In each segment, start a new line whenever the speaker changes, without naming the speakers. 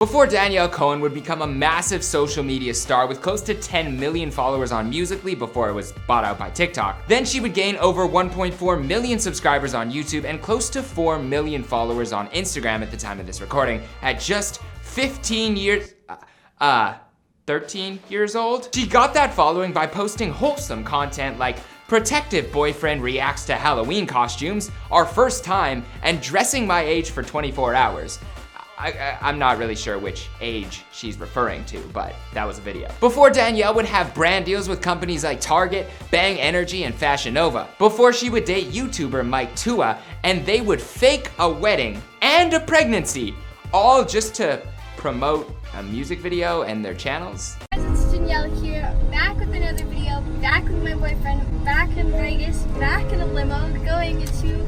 Before Danielle Cohn would become a massive social media star with close to 10 million followers on Musical.ly before it was bought out by TikTok. Then she would gain over 1.4 million subscribers on YouTube and close to 4 million followers on Instagram at the time of this recording at just 13 years old. She got that following by posting wholesome content like Protective Boyfriend Reacts to Halloween Costumes, Our First Time, and Dressing My Age for 24 Hours. I'm not really sure which age she's referring to, but that was a video. Before Danielle would have brand deals with companies like Target, Bang Energy, and Fashion Nova. Before she would date YouTuber Mikey Tua, and they would fake a wedding and a pregnancy, all just to promote a music video and their channels.
It's Danielle here, back with another video, back with my boyfriend, back in Vegas, back in a limo, going into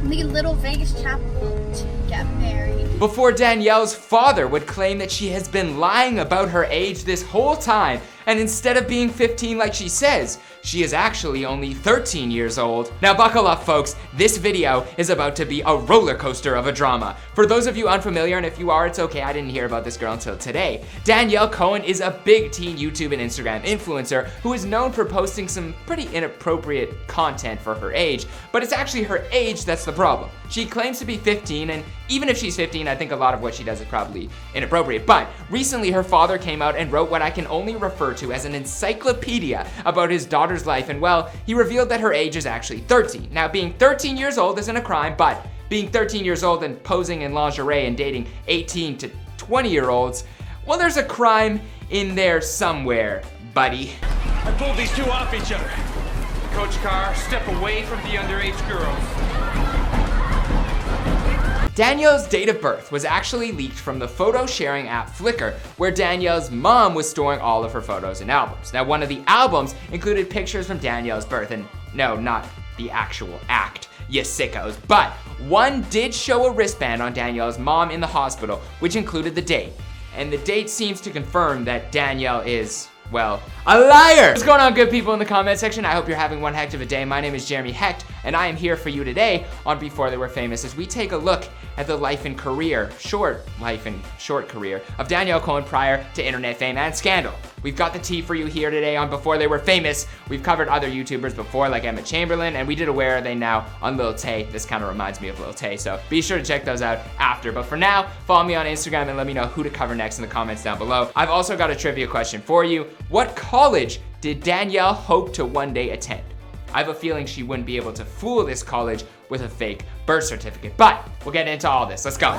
the little Vegas chapel to get married.
Before Danielle's father would claim that she has been lying about her age this whole time, and instead of being 15 like she says, she is actually only 13 years old. Now buckle up folks, this video is about to be a roller coaster of a drama. For those of you unfamiliar, and if you are, it's okay, I didn't hear about this girl until today. Danielle Cohn is a big teen YouTube and Instagram influencer who is known for posting some pretty inappropriate content for her age, but it's actually her age that's the problem. She claims to be 15, and even if she's 15, I think a lot of what she does is probably inappropriate. But recently her father came out and wrote what I can only refer to as an encyclopedia about his daughter's life, and well, he revealed that her age is actually 13. Now, being 13 years old isn't a crime, but being 13 years old and posing in lingerie and dating 18 to 20-year-olds, well, there's a crime in there somewhere, buddy.
I pulled these two off each other. Coach Carr, step away from the underage girls.
Danielle's date of birth was actually leaked from the photo sharing app Flickr, where Danielle's mom was storing all of her photos and albums. Now, one of the albums included pictures from Danielle's birth, and no, not the actual act, you sickos, but one did show a wristband on Danielle's mom in the hospital, which included the date. And the date seems to confirm that Danielle is, well, a liar! What's going on, good people in the comment section? I hope you're having one heck of a day. My name is Hecht, and I am here for you today on Before They Were Famous as we take a look at the life and short career of Danielle Cohn prior to internet fame and scandal. We've got the tea for you here today on Before They Were Famous. We've covered other YouTubers before, like Emma Chamberlain, and we did a Where Are They Now on Lil Tay. This kind of reminds me of Lil Tay, so be sure to check those out after. But for now, follow me on Instagram and let me know who to cover next in the comments down below. I've also got a trivia question for you. What college did Danielle hope to one day attend? I have a feeling she wouldn't be able to fool this college with a fake birth certificate, but we'll get into all this. Let's go.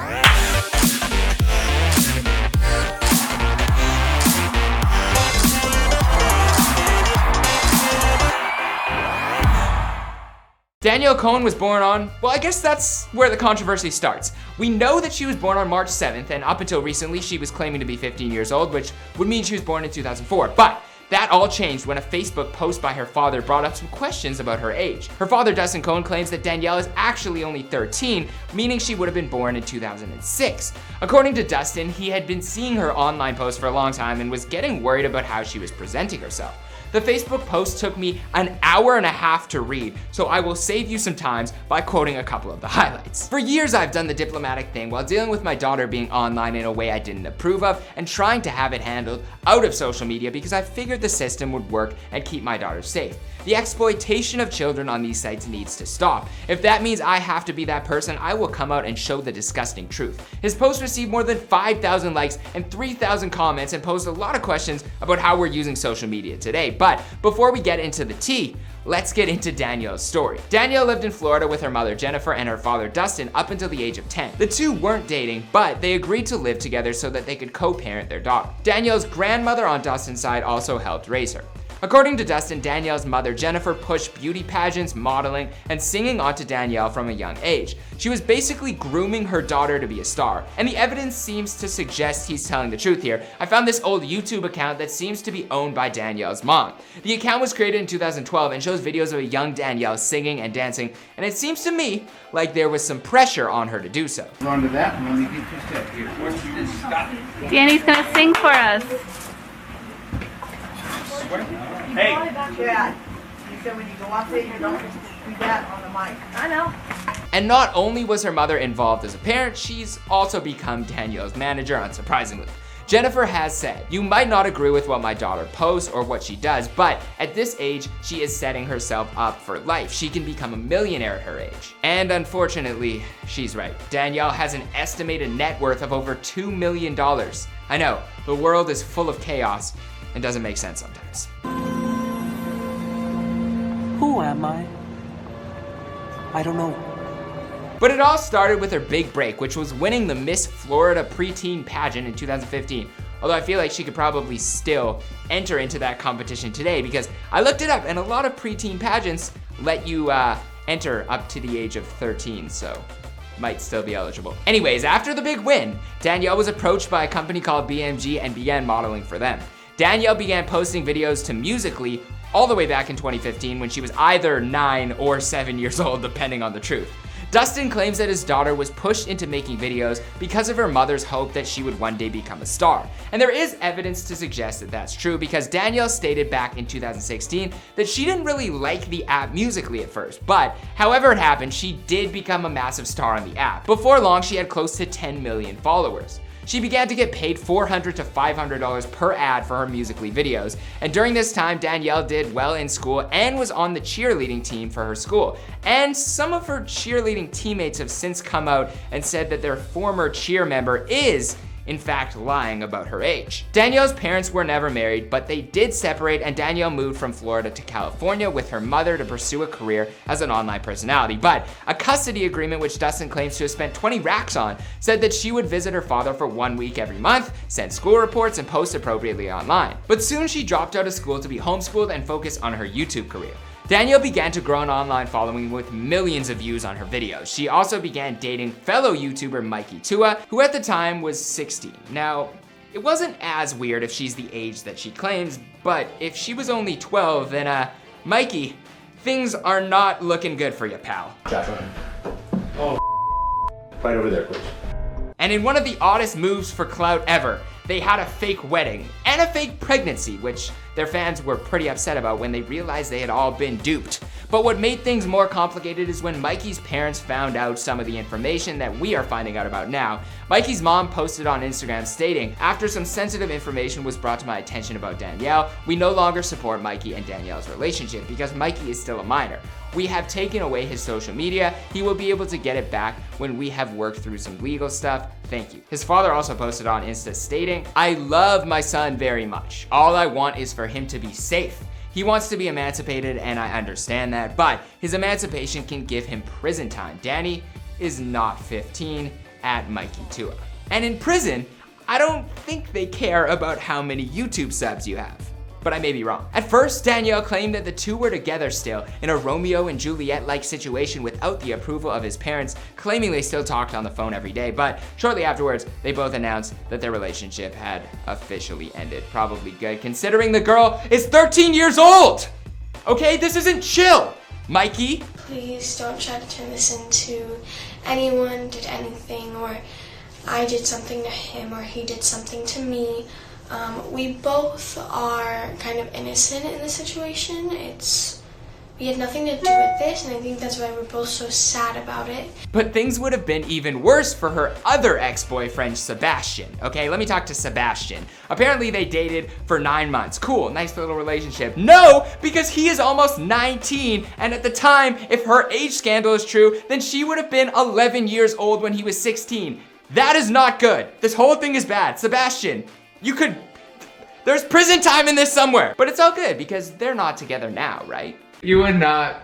Danielle Cohn was born on, well, I guess that's where the controversy starts. We know that she was born on March 7th, and up until recently, she was claiming to be 15 years old, which would mean she was born in 2004. But that all changed when a Facebook post by her father brought up some questions about her age. Her father, Dustin Cohn, claims that Danielle is actually only 13, meaning she would have been born in 2006. According to Dustin, he had been seeing her online posts for a long time and was getting worried about how she was presenting herself. The Facebook post took me an hour and a half to read, so I will save you some time by quoting a couple of the highlights. For years, I've done the diplomatic thing while dealing with my daughter being online in a way I didn't approve of and trying to have it handled out of social media because I figured the system would work and keep my daughter safe. The exploitation of children on these sites needs to stop. If that means I have to be that person, I will come out and show the disgusting truth. His post received more than 5,000 likes and 3,000 comments and posed a lot of questions about how we're using social media today. But before we get into the tea, let's get into Danielle's story. Danielle lived in Florida with her mother Jennifer and her father Dustin up until the age of 10. The two weren't dating, but they agreed to live together so that they could co-parent their daughter. Danielle's grandmother on Dustin's side also helped raise her. According to Dustin, Danielle's mother Jennifer pushed beauty pageants, modeling, and singing onto Danielle from a young age. She was basically grooming her daughter to be a star, and the evidence seems to suggest he's telling the truth here. I found this old YouTube account that seems to be owned by Danielle's mom. The account was created in 2012 and shows videos of a young Danielle singing and dancing, and it seems to me like there was some pressure on her to do so.
On to that, and let me get this up here. What's this stuff?
Danny's gonna sing for us.
Hey.
Chad, you said when you go up there, you don't do that on the mic.
I know.
And not only was her mother involved as a parent, she's also become Danielle's manager, unsurprisingly. Jennifer has said, "You might not agree with what my daughter posts or what she does, but at this age, she is setting herself up for life. She can become a millionaire at her age." And unfortunately, she's right. Danielle has an estimated net worth of over $2 million. I know, the world is full of chaos and doesn't make sense sometimes.
Who am I? I don't know.
But it all started with her big break, which was winning the Miss Florida preteen pageant in 2015. Although I feel like she could probably still enter into that competition today, because I looked it up and a lot of preteen pageants let you enter up to the age of 13, so might still be eligible. Anyways, after the big win, Danielle was approached by a company called BMG and began modeling for them. Danielle began posting videos to Musical.ly all the way back in 2015 when she was either 9 or 7 years old, depending on the truth. Dustin claims that his daughter was pushed into making videos because of her mother's hope that she would one day become a star. And there is evidence to suggest that that's true, because Danielle stated back in 2016 that she didn't really like the app Musical.ly at first, but however it happened, she did become a massive star on the app. Before long, she had close to 10 million followers. She began to get paid $400 to $500 per ad for her Musical.ly videos. And during this time, Danielle did well in school and was on the cheerleading team for her school. And some of her cheerleading teammates have since come out and said that their former cheer member is, in fact, lying about her age. Danielle's parents were never married, but they did separate, and Danielle moved from Florida to California with her mother to pursue a career as an online personality. But a custody agreement, which Dustin claims to have spent 20 racks on, said that she would visit her father for 1 week every month, send school reports, and post appropriately online. But soon she dropped out of school to be homeschooled and focus on her YouTube career. Danielle began to grow an online following with millions of views on her videos. She also began dating fellow YouTuber Mikey Tua, who at the time was 16. Now, it wasn't as weird if she's the age that she claims, but if she was only 12, then Mikey, things are not looking good for you, pal.
Joshua. Oh, right over there, please.
And in one of the oddest moves for clout ever, they had a fake wedding and a fake pregnancy, which their fans were pretty upset about when they realized they had all been duped. But what made things more complicated is when Mikey's parents found out some of the information that we are finding out about now. Mikey's mom posted on Instagram stating, "After some sensitive information was brought to my attention about Danielle, we no longer support Mikey and Danielle's relationship because Mikey is still a minor. We have taken away his social media. He will be able to get it back when we have worked through some legal stuff. Thank you." His father also posted on Insta stating, "I love my son very much. All I want is for him to be safe. He wants to be emancipated and I understand that, but his emancipation can give him prison time. Danny is not 15 at Mikey Tua." And in prison, I don't think they care about how many YouTube subs you have. But I may be wrong. At first, Danielle claimed that the two were together still in a Romeo and Juliet-like situation without the approval of his parents, claiming they still talked on the phone every day. But shortly afterwards, they both announced that their relationship had officially ended. Probably good, considering the girl is 13 years old! Okay, this isn't chill. Mikey?
Please don't try to turn this into anyone did anything, or I did something to him, or he did something to me. We both are kind of innocent in the situation. We had nothing to do with this, and I think that's why we're both so sad about it.
But things would have been even worse for her other ex-boyfriend, Sebastian. Okay, let me talk to Sebastian. Apparently they dated for 9 months. Cool, nice little relationship. No, because he is almost 19, and at the time, if her age scandal is true, then she would have been 11 years old when he was 16. That is not good. This whole thing is bad. Sebastian, there's prison time in this somewhere. But it's all good because they're not together now, right?
You would not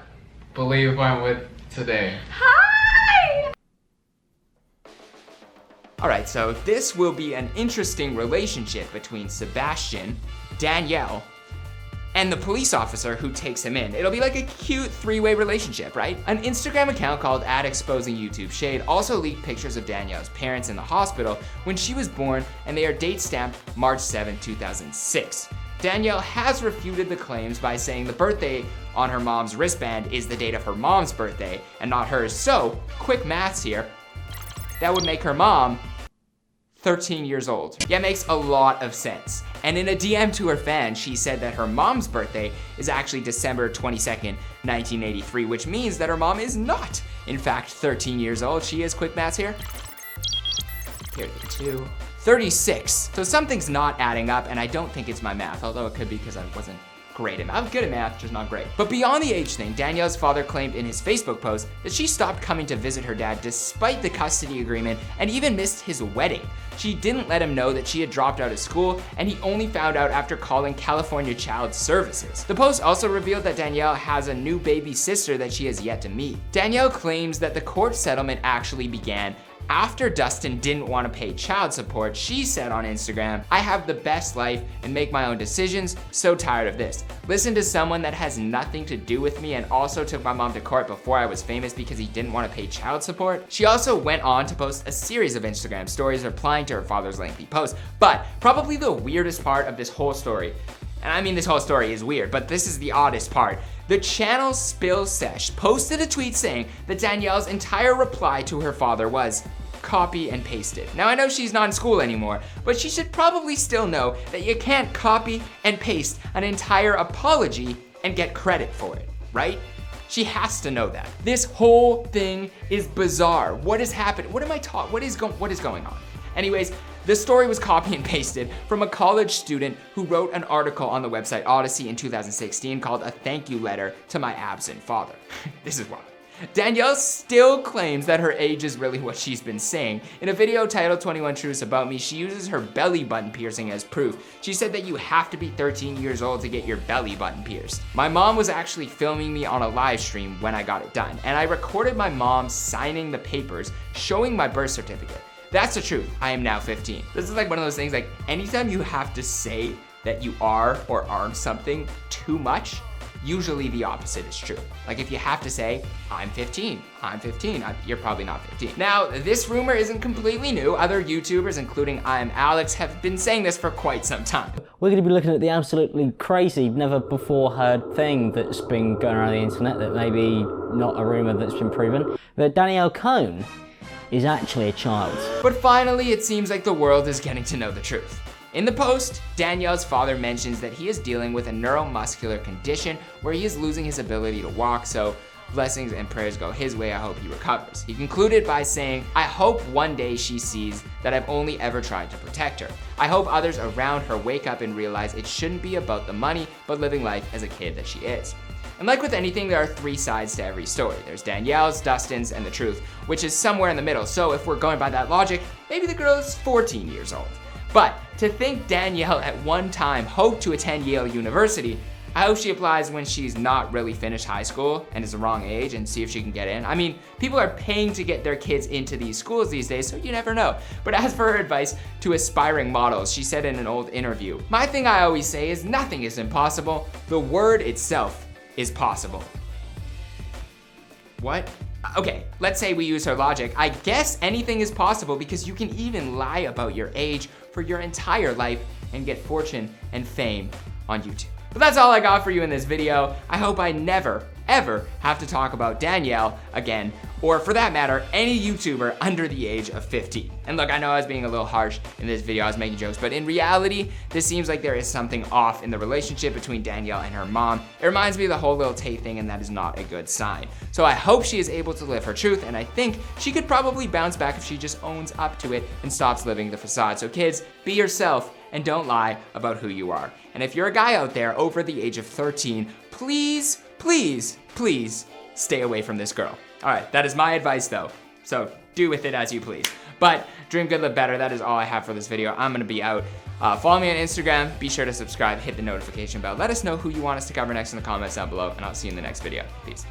believe who I'm with today.
Hi!
All right, so this will be an interesting relationship between Sebastian, Danielle, and the police officer who takes him in. It'll be like a cute three-way relationship, right? An Instagram account called @exposingYouTube Shade also leaked pictures of Danielle's parents in the hospital when she was born, and they are date stamped March 7, 2006. Danielle has refuted the claims by saying the birthday on her mom's wristband is the date of her mom's birthday and not hers. So, quick maths here, that would make her mom 13 years old. Yeah, makes a lot of sense. And in a DM to her fans, she said that her mom's birthday is actually December 22nd, 1983, which means that her mom is not in fact 13 years old. She is, quick maths here. Here's the 2. 36. So something's not adding up, and I don't think it's my math, although it could be because I wasn't great at math. I'm good at math, just not great. But beyond the age thing, Danielle's father claimed in his Facebook post that she stopped coming to visit her dad despite the custody agreement and even missed his wedding. She didn't let him know that she had dropped out of school, and he only found out after calling California Child Services. The post also revealed that Danielle has a new baby sister that she has yet to meet. Danielle claims that the court settlement actually began after Dustin didn't want to pay child support. She said on Instagram, "I have the best life and make my own decisions, so tired of this. Listen to someone that has nothing to do with me and also took my mom to court before I was famous because he didn't want to pay child support." She also went on to post a series of Instagram stories replying to her father's lengthy post. But probably the weirdest part of this whole story, and I mean this whole story is weird, but this is the oddest part. The channel Spill Sesh posted a tweet saying that Danielle's entire reply to her father was copy and pasted. Now I know she's not in school anymore, but she should probably still know that you can't copy and paste an entire apology and get credit for it, right? She has to know that. This whole thing is bizarre. What has happened? What is going on? Anyways, the story was copy and pasted from a college student who wrote an article on the website Odyssey in 2016 called "A Thank You Letter to My Absent Father." This is wild. Danielle still claims that her age is really what she's been saying. In a video titled 21 Truths About Me, she uses her belly button piercing as proof. She said that you have to be 13 years old to get your belly button pierced. "My mom was actually filming me on a live stream when I got it done, and I recorded my mom signing the papers showing my birth certificate. That's the truth. I am now 15. This is like one of those things, like anytime you have to say that you are or aren't something too much, usually the opposite is true. Like if you have to say, I'm 15, you're probably not 15. Now, this rumor isn't completely new. Other YouTubers, including I'm Alex, have been saying this for quite some time.
We're going to be looking at the absolutely crazy, never before heard thing that's been going around the internet that maybe not a rumor that's been proven. But Danielle Cohn is actually a child.
But finally, it seems like the world is getting to know the truth. In the post, Danielle's father mentions that he is dealing with a neuromuscular condition where he is losing his ability to walk, so blessings and prayers go his way. I hope he recovers. He concluded by saying, "I hope one day she sees that I've only ever tried to protect her. I hope others around her wake up and realize it shouldn't be about the money, but living life as a kid that she is." And like with anything, there are 3 sides to every story. There's Danielle's, Dustin's, and the truth, which is somewhere in the middle. So if we're going by that logic, maybe the girl is 14 years old. But to think Danielle at one time hoped to attend Yale University, I hope she applies when she's not really finished high school and is the wrong age and see if she can get in. I mean, people are paying to get their kids into these schools these days, so you never know. But as for her advice to aspiring models, she said in an old interview, "My thing I always say is nothing is impossible. The word itself is possible." What? Okay, let's say we use her logic. I guess anything is possible because you can even lie about your age for your entire life and get fortune and fame on YouTube. But that's all I got for you in this video. I hope I never, ever have to talk about Danielle again, or for that matter, any YouTuber under the age of 15. And look, I know I was being a little harsh in this video, I was making jokes, but in reality, this seems like there is something off in the relationship between Danielle and her mom. It reminds me of the whole little Tay thing, and that is not a good sign. So I hope she is able to live her truth, and I think she could probably bounce back if she just owns up to it and stops living the facade. So kids, be yourself and don't lie about who you are. And if you're a guy out there over the age of 13, please, please, please stay away from this girl. All right, that is my advice though. So do with it as you please. But dream good, live better. That is all I have for this video. I'm gonna be out. Follow me on Instagram. Be sure to subscribe, hit the notification bell. Let us know who you want us to cover next in the comments down below, and I'll see you in the next video. Peace.